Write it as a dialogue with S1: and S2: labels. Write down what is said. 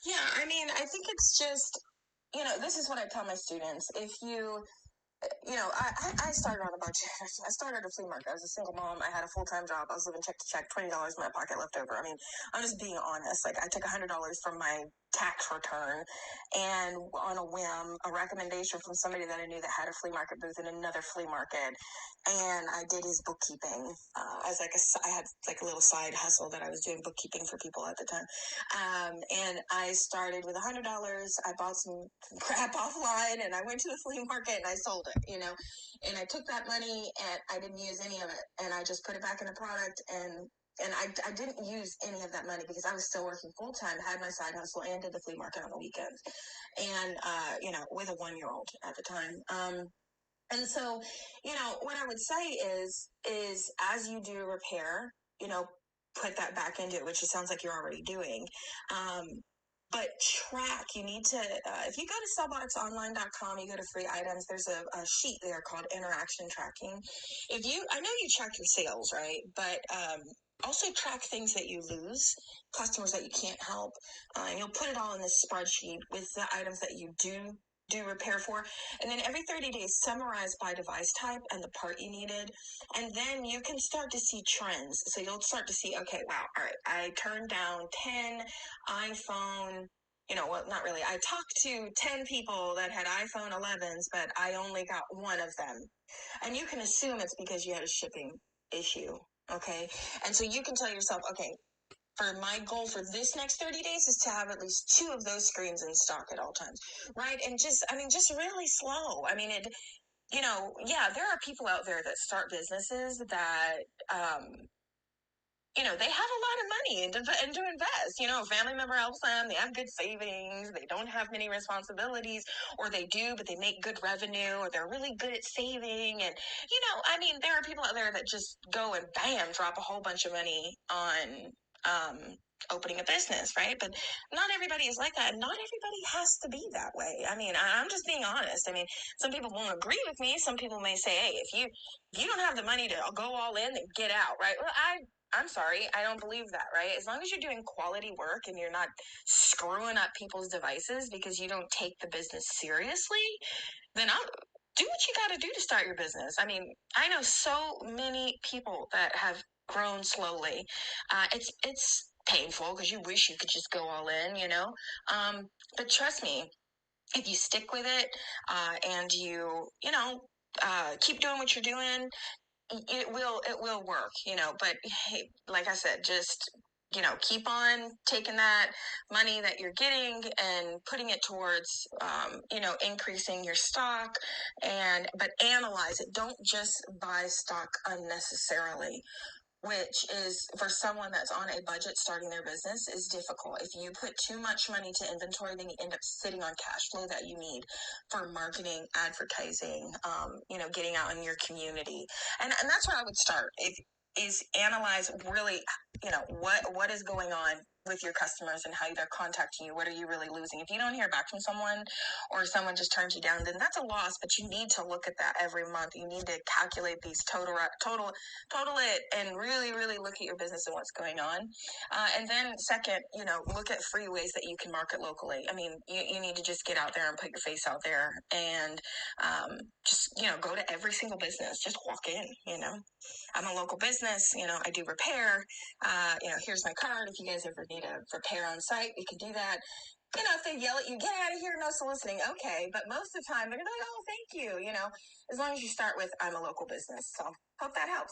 S1: Yeah, I mean, I think it's just, this is what I tell my students. If you I started on a budget. I started at a flea market. I was a single mom. I had a full-time job. I was living check to check, $20 in my pocket left over. I mean, I'm just being honest. Like, I took $100 from my tax return and on a whim, a recommendation from somebody that I knew that had a flea market booth in another flea market. And I did his bookkeeping as like I had like a little side hustle that I was doing bookkeeping for people at the time. And I started with $100. I bought some crap offline and I went to the flea market and I sold it. And I took that money and I didn't use any of it and I just put it back in the product and I didn't use any of that money because I was still working full time, had my side hustle and did the flea market on the weekends. And, with a 1-year old at the time. And so, what I would say is as you do repair, put that back into it, which it sounds like you're already doing. Um, but track, you need to, if you go to sellboxonline.com, you go to free items, there's a sheet there called interaction tracking. I know you track your sales, right? But, also track things that you lose, customers that you can't help. And you'll put it all in this spreadsheet with the items that you do repair for. And then every 30 days, summarize by device type and the part you needed. And then you can start to see trends. So you'll start to see, okay, wow, all right, I turned down 10 iPhone, well, not really. I talked to 10 people that had iPhone 11s, but I only got one of them. And you can assume it's because you had a shipping issue. Okay. And so you can tell yourself, okay, for my goal for this next 30 days is to have at least 2 of those screens in stock at all times, right? And just really slow. I mean, yeah, there are people out there that start businesses that, they have a lot of money and to invest. A family member helps them. They have good savings. They don't have many responsibilities, or they do, but they make good revenue, or they're really good at saving. And, there are people out there that just go and bam, drop a whole bunch of money on, opening a business, right? But not everybody is like that. And not everybody has to be that way. I mean, I'm just being honest. I mean, some people won't agree with me. Some people may say, hey, if you don't have the money to go all in, then get out, right? Well, I'm sorry, I don't believe that, right? As long as you're doing quality work and you're not screwing up people's devices because you don't take the business seriously, then I'll do what you got to do to start your business. I mean, I know so many people that have grown slowly. It's painful because you wish you could just go all in. But trust me, if you stick with it and keep doing what you're doing, it will work. But hey, like I said, just keep on taking that money that you're getting and putting it towards increasing your stock, but analyze it. Don't just buy stock unnecessarily, which is for someone that's on a budget starting their business is difficult. If you put too much money to inventory, then you end up sitting on cash flow that you need for marketing, advertising, getting out in your community. And that's where I would start. Is analyze really, what is going on with your customers and how they're contacting you. What are you really losing? If you don't hear back from someone or someone just turns you down, then that's a loss, but you need to look at that every month. You need to calculate these total it and really, really look at your business and what's going on. And then second, look at free ways that you can market locally. I mean, you need to just get out there and put your face out there and just, go to every single business. Just walk in, I'm a local business, I do repair. Here's my card. If you guys ever need a repair on site, you can do that. If they yell at you, get out of here, no soliciting, okay. But most of the time, they're going to be like, oh, thank you, as long as you start with, I'm a local business. So hope that helps.